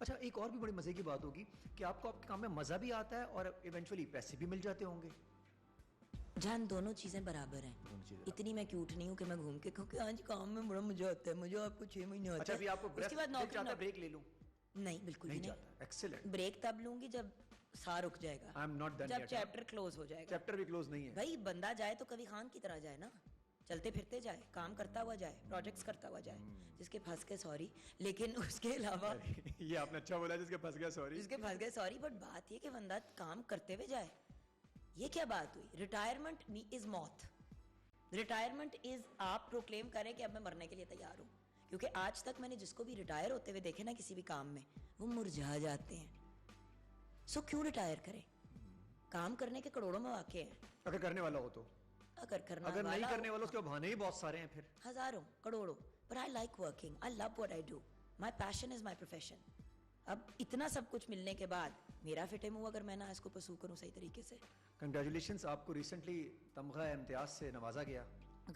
اچھا ایک اور بھی بڑی مزے کی بات ہوگی کہ آپ کو آپ کے کام میں مزہ بھی آتا ہے اور ایونچولی پیسے بھی مل جاتے ہوں گے. جان دونوں چیزیں برابر ہیں. اتنی میں کیوٹ نہیں ہوں کہ میں گھوم کے کہوں کہ آج کام میں بڑا مزہ آتا ہے, مجھے آپ کو 6 مہینے آتا ہے. اچھا ابھی آپ کو اس کے بعد نوکری بریک لے لوں؟ نہیں بالکل بھی نہیں. ایکسیلنٹ. بریک تب لوں گی جب سا رک جائے گا, جب چیپٹر کلوز ہو جائے گا. چیپٹر بھی کلوز نہیں ہے بھائی, بندہ جائے تو کبھی خان کی طرح جائے نا, چلتے پھرتے جائے, کام کرتا ہوا جائے, پروجیکٹس کرتا ہوا جائے. جس کے پھنس گئے سوری, لیکن اس کے علاوہ یہ آپ نے اچھا بولا, جس کے پھنس گیا سوری. جس کے پھنس گئے سوری, بٹ بات یہ کہ بندہ کام کرتے ہوئے جائے. یہ کیا بات ہوئی؟ ریٹائرمنٹ از موت. ریٹائرمنٹ از آپ پروکلیم کریں کہ اب میں مرنے کے لیے تیار ہوں. کیونکہ آج تک میں نے جس کو بھی ریٹائر ہوتے ہوئے دیکھے نا کسی بھی کام میں, وہ مرجھا جاتے ہیں. سو کیوں ریٹائر کریں؟ کام کرنے کے کروڑوں مواقع ہیں اگر کرنے والا ہو تو. اگر نہیں کرنے والا, اس کے بہانے ہی بہت سارے ہیں پھر, ہزاروں کروڑوں. But I like working. I love what I do. My passion is my profession. اب اتنا سب کچھ ملنے کے بعد میرا فٹے منہ اگر میں نہ اس کو پرسو کروں صحیح طریقے سے. کنگریچولیشنز, آپ کو ریسنٹلی تمغہ امتیاز سے نوازا گیا.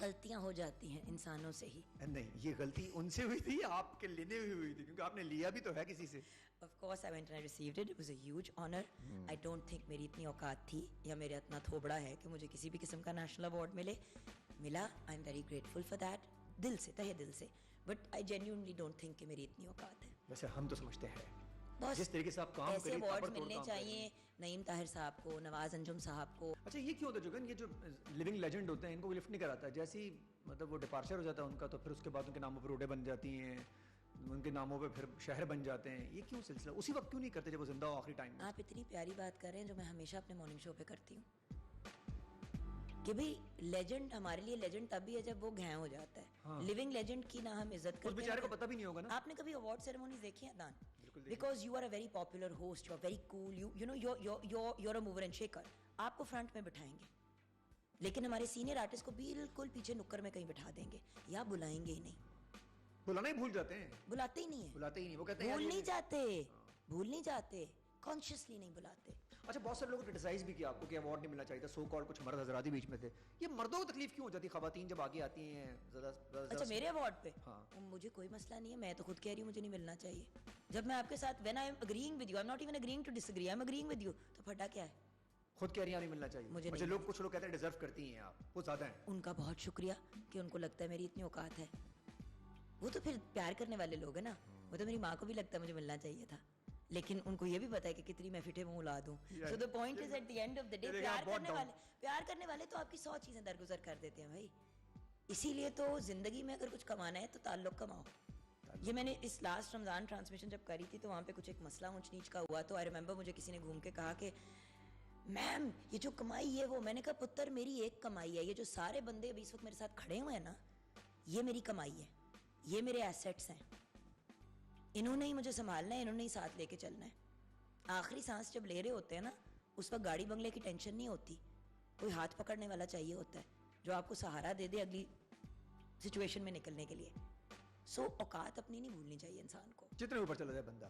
غلطیاں ہو جاتی ہیں انسانوں سے ہی. نہیں, یہ غلطی ان سے ہوئی تھی, آپ کے لینے ہوئی تھی, کیونکہ آپ نے لیا بھی تو ہے کسی سے. Of course I went and I received it. It was a huge honor. I don't think میری اتنی اوقات تھی یا میرا اتنا تھوبڑا ہے کہ مجھے کسی بھی قسم کا نیشنل ایوارڈ ملا. I'm very grateful for that. دل سے, تہہ دل سے. But I genuinely don't think کہ میری اتنی اوقات ہے. ویسے ہم تو سمجھتے ہیں جس طریقے سے آپ کام ایسے ایوارڈ ملنے چاہیے نعیم طاہر صاحب کو, نواز انجم صاحب کو. اچھا یہ کیوں ہوتا ہے جوگن, یہ جو لیونگ لیجنڈ ہوتے ہیں ان کو لفٹ نہیں کراتا, جیسے ہی مطلب وہ ڈپارچر ہو جاتا ہے ان کا, تو پھر اس کے بعد ان کے ناموں پہ روڈیں بن جاتی ہیں, ان کے ناموں پہ پھر شہر بن جاتے ہیں. یہ کیوں سلسلہ اسی وقت کیوں نہیں کرتے جب وہ زندہ ہو آخری ٹائم میں؟ آپ اتنی پیاری بات کر رہے ہیں جو میں ہمیشہ اپنے مارننگ شو پہ کرتی ہوں کہ بھئی لیجنڈ ہمارے لیے لیجنڈ تب بھی ہے جب وہ گھیں ہو جاتا ہے. لیونگ لیجنڈ کی نہ ہم عزت کرتے ہیں. اس بیچارے کو پتہ بھی نہیں ہوگا نا. آپ نے کبھی اوارڈ سیریمونیز دیکھی ہیں دان؟ Because you are a very popular host, you are very cool, you know you are a mover and shaker. آپ کو فرنٹ میں بٹھائیں گے, لیکن ہمارے سینئر آرٹسٹ کو بالکل پیچھے نکر میں کہیں بٹھا دیں گے یا بلائیں گے ہی نہیں. بلانا ہی بھول جاتے ہیں, بلاتے ہی نہیں ہیں, وہ کہتے ہیں بھول نہیں جاتے, کانشیسلی نہیں بلاتے. اچھا بہت سارے لوگوں نے کرٹیسائز بھی کیا آپ کو کہ ایوارڈ نہیں ملنا چاہیے تھا, سو کالڈ کچھ مرد حضرات بیچ میں تھے. یہ مردوں کو تکلیف کیوں ہو جاتی ہے, خواتین جب آگے آتی ہیں زیادہ. اچھا میرے ایوارڈ پہ مجھے کوئی مسئلہ نہیں ہے, میں تو خود کہہ رہی ہوں مجھے نہیں ملنا چاہیے. جب میں آپ کے ساتھ when I am agreeing with you, I am not even agreeing to disagree, I am agreeing with you, تو پھٹا کیا ہے؟ خود کہہ رہی ہیں نہیں ملنا چاہیے مجھے. کچھ لوگ کہتے ہیں ڈیزرو کرتی ہیں آپ, وہ زیادہ ہیں. ان کا بہت شکریہ کہ ان کو لگتا ہے میری اتنی اوقات ہے. وہ تو پھر پیار کرنے والے لوگ ہیں نا. وہ تو میری ماں کو بھی لگتا ہے مجھے ملنا چاہیے تھا, لیکن ان کو یہ بھی پتا ہے کہ کتنی میں فٹے منہ الا دوں. So the point is at the end of the day پیار کرنے والے تو آپ کی 100 چیزیں درگزر کر دیتے ہیں بھائی. اسی لیے تو زندگی میں اگر کچھ کمانا ہے تو تعلق کماؤ. یہ میں نے اس لاسٹ رمضان ٹرانسمیشن جب کری تھی تو وہاں پہ کچھ ایک مسئلہ اونچ نیچ کا ہوا, تو آئی ریممبر مجھے کسی نے گھوم کے کہا کہ میم یہ جو کمائی ہے وہ. میں نے کہا پتر میری ایک کمائی ہے, یہ جو سارے بندے ابھی اس وقت میرے ساتھ کھڑے ہوئے ہیں نا, یہ میری کمائی ہے, یہ میرے ایسیٹس ہیں. انہوں نے ہی مجھے سنبھالنا ہے, انہوں نے ہی ساتھ لے کے چلنا ہے. آخری سانس جب لے رہے ہوتے ہیں نا, اس وقت گاڑی بنگلے کی ٹینشن نہیں ہوتی, کوئی ہاتھ پکڑنے والا چاہیے ہوتا ہے جو آپ کو سہارا دے دے اگلی سچویشن میں نکلنے کے لیے. سو اوقات اپنی نہیں بھولنی چاہیے انسان کو, جتنے اوپر چلا جائے بندہ.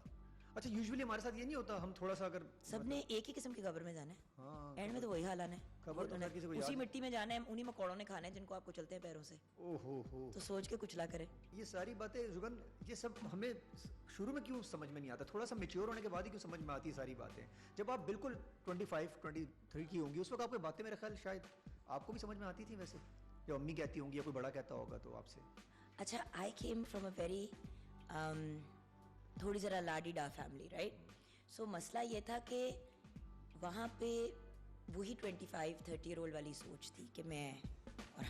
اچھا یوزولی ہمارے ساتھ یہ نہیں ہوتا, ہم تھوڑا سا اگر سب نے ایک ہی قسم کی قبر میں جانا ہے, اینڈ میں تو وہی حال ہے, اسی مٹی میں جانا ہے, انہی مکوڑوں نے کھانا ہے جن کو آپ کو چلتے ہیں پیروں سے. تو سوچ کے کچھ لا کرے. یہ ساری باتیں جگن, یہ سب ہمیں شروع میں کیوں سمجھ میں نہیں آتا, تھوڑا سا میچیور ہونے کے بعد ہی کیوں سمجھ میں آتی ہے ساری باتیں. جب آپ بالکل 25-23 کی ہوں گی اس وقت آپ کو باتیں میرے خیال شاید آپ کو بھی سمجھ میں آتی تھی ویسے, یا امی کہتی ہوں گی یا کوئی بڑا کہتا ہوگا تو آپ سے. اچھا I came from a very تھوڑی ذرا لاڈی ڈا فیملی, رائٹ. سو مسئلہ یہ تھا کہ وہاں پہ وہی 25-30 ایئر اولڈ والی سوچ تھی کہ میں اور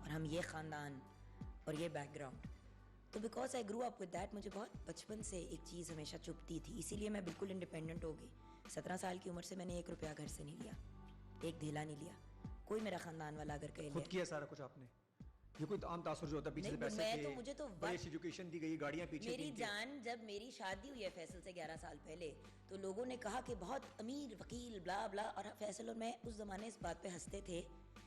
ہم یہ خاندان اور یہ بیک گراؤنڈ. تو because I grew up with that, مجھے بہت بچپن سے ایک چیز ہمیشہ چبھتی تھی, اسی لیے میں بالکل انڈیپینڈنٹ ہو گئی. 17 سال کی عمر سے میں نے 1 روپیہ گھر سے نہیں لیا, ایک دھیلا نہیں لیا. کوئی میرا خاندان والا اگر کہے خود کیا سارا کچھ آپ نے, یہ کوئی عام تاثر جو ہوتا ہے پیچھے سے پیسے تھے, مجھے تو ایجوکیشن دی گئی, گاڑیاں پیچھے. میری جان جب میری شادی ہوئی ہے فیصل سے 11 سال پہلے, تو لوگوں نے کہا کہ بہت امیر وکیل بلا بلا, اور فیصل اور میں اس زمانے اس بات پہ ہنستے تھے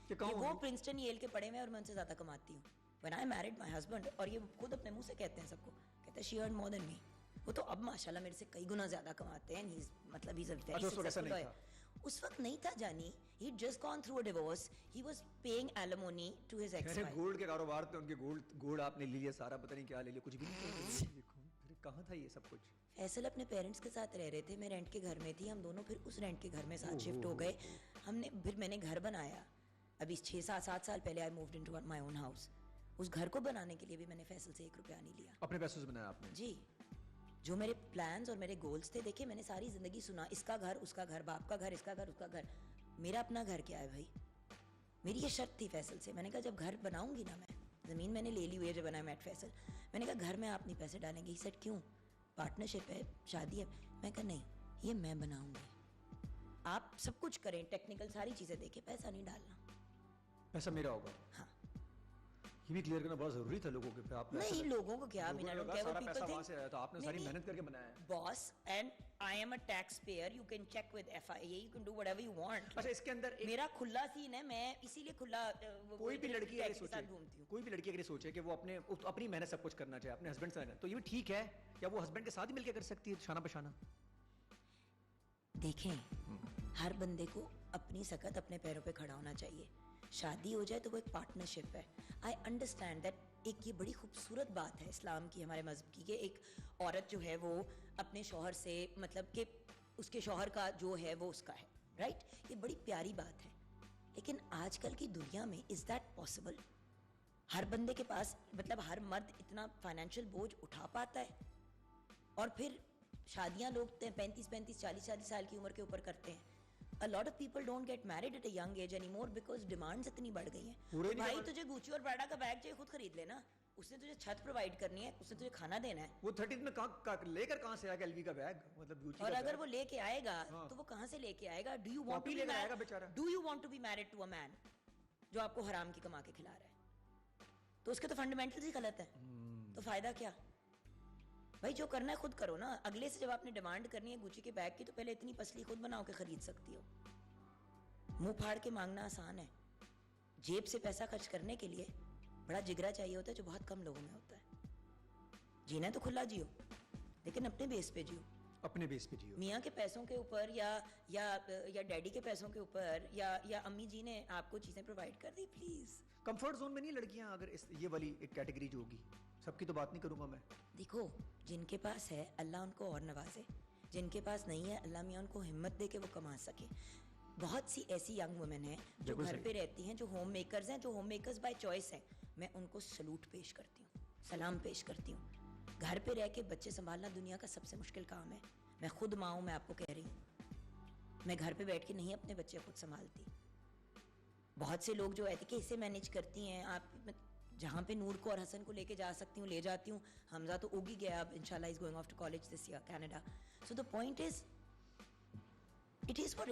کہ وہ پرنسٹن ییل کے پڑھے ہوئے اور میں ان سے زیادہ کماتی ہوں. when I married my husband, اور یہ خود اپنے منہ سے کہتے ہیں سب کو, کہتے ہیں she earned more than me. وہ تو اب ماشاءاللہ میرے سے کئی گنا زیادہ کماتے ہیں, مطلب he's a very successful lawyer. اس وقت نہیں تھا جانی, he'd just gone through a divorce, he was paying alimony to his ex-wife. Gold کے کاروبار پہ ان کے گولڈ آپ نے لے لیا سارا, پتہ نہیں کیا لے لیا, کچھ بھی نہیں. کہاں تھا یہ سب کچھ؟ فیصل اپنے پیرنٹس کے ساتھ رہ رہے تھے, میں رینٹ کے گھر میں تھی, ہم دونوں پھر اس رینٹ کے گھر میں ساتھ شفٹ ہو گئے. ہم نے پھر میں نے گھر بنایا ابھی 6-7 سال پہلے. I moved into my own house. اس گھر کو بنانے کے لیے بھی میں نے فیصل سے 1 روپیہ نہیں لیا. اپنے پیسوں سے بنایا آپ نے؟ جی, جو میرے پلانز اور میرے گولز تھے, دیکھیں میں نے ساری زندگی سنا اس کا گھر, اس کا گھر, باپ کا گھر, اس کا گھر, اس کا گھر. میرا اپنا گھر کیا ہے بھائی؟ میری یہ شرط تھی فیصل سے. میں نے کہا جب گھر بناؤں گی نا, میں زمین میں نے لے لی ہوئی ہے جب بنا میٹ فیصل, میں نے کہا گھر میں آپ نہیں پیسے ڈالیں گے. سیٹ کیوں؟ پارٹنرشپ ہے, شادی ہے. میں کہا نہیں, یہ میں بناؤں گی, آپ سب کچھ کریں, ٹیکنیکل ساری چیزیں دیکھیں, پیسہ نہیں ڈالنا, پیسہ میرا ہوگا. ہاں, یہ بھی کلیئر کرنا بہت ضروری تھا لوگوں کے. آپ نہیں لوگوں کو کیا, سارا پیسہ وہاں سے آیا تو آپ نے ساری محنت کر کے بنایا ہے. Boss and I am a tax payer, you can check with FIA, you can do whatever you want. اچھا, اس کے اندر میرا کھلا سین ہے, میں اسی لیے کھلا. کوئی بھی لڑکی اگر سوچے کہ وہ اپنی محنت سب کچھ کرنا چاہے اپنے ہسبینڈ سے, تو یہ بھی ٹھیک ہے, یا وہ ہسبینڈ کے ساتھ ہی مل کے کر سکتی ہے شانہ بشانہ؟ دیکھیں, ہر بندے کو اپنی سکت اپنے پیروں پہ کھڑا ہونا چاہیے. شادی ہو جائے تو وہ ایک پارٹنرشپ ہے. I understand that. ایک یہ بڑی خوبصورت بات ہے اسلام کی, ہمارے مذہب کی, کہ ایک عورت جو ہے وہ اپنے شوہر سے, مطلب کہ اس کے شوہر کا جو ہے وہ اس کا ہے, رائٹ. یہ بڑی پیاری بات ہے. لیکن آج کل کی دنیا میں از دیٹ پاسبل؟ ہر بندے کے پاس, مطلب ہر مرد اتنا فائنینشیل بوجھ اٹھا پاتا ہے؟ اور پھر شادیاں لوگ 35-40 سال کی عمر کے اوپر کرتے ہیں. A lot of people don't get married at a young age anymore because demands اتنی بڑھ گئی ہیں. بھائی تجھے گوچی اور پراڈا کا بیگ چاہیے, خود خرید لینا. اس نے تجھے چھت پرووائڈ کرنی ہے, اس نے تجھے کھانا دینا ہے. وہ 30 میں لے کر کہاں سے آئے گا LV کا بیگ, مطلب گوچی کا. اور اگر وہ لے کے آئے گا تو وہ کہاں سے لے کے آئے گا؟ Do you want to be married to a man جو آپ کو حرام کی کما کے کھلا رہا ہے؟ تو اس کے تو فنڈامنٹلز ہی غلط ہے. تو فائدہ کیا بھائی؟ جو کرنا ہے خود کرو نا. اگلے سے جب آپ نے ڈیمانڈ کرنی ہے گوچی کے بیگ کی, تو پہلے اتنی پسلی خود بناؤ کے خرید سکتی ہو. منہ پھاڑ کے مانگنا آسان ہے, جیب سے پیسہ خرچ کرنے کے لیے بڑا جگرا چاہیے ہوتا ہے, جو بہت کم لوگوں میں ہوتا ہے. جینا ہے تو کھلا جیو, لیکن اپنے بیس پہ جیو. اپنے بیس پہ جیو. میاں کے پیسوں کے اوپر یا ڈیڈی کے پیسوں کے اوپر یا امی جی نے آپ کو چیزیں پرووائڈ کر دی, پلیز. کمفرٹ زون میں نہیں لڑکیاں, اگر یہ والی ایک کیٹیگری جو ہوگی, سب کی تو بات نہیں کروں گا میں. دیکھو, جن کے پاس ہے اللہ ان کو اور نوازے, جن کے پاس نہیں ہے اللہ میاں ان کو ہمت دے کے وہ کما سکے. بہت سی ایسی ینگ وومن ہیں جو گھر پہ رہتی ہیں, جو ہوم میکرز ہیں, جو ہوم میکرز بائی چوائس ہیں. میں ان کو سلوٹ پیش کرتی ہوں, سلام پیش کرتی ہوں. گھر پہ رہ کے بچے سنبھالنا دنیا کا سب سے مشکل کام ہے. میں خود ماں ہوں, میں آپ کو کہہ رہی ہوں, میں گھر پہ بیٹھ کے نہیں اپنے بچے خود سنبھالتی. بہت سے لوگ جو ہے کہ اسے مینیج کرتی ہیں. آپ جہاں پہ نور کو اور حسن کو لے کے جا سکتی ہوں لے جاتی ہوں. حمزہ تو اگ ہی گیا, اب انشاءاللہ is going off to college this year Canada. So the point is, it is what it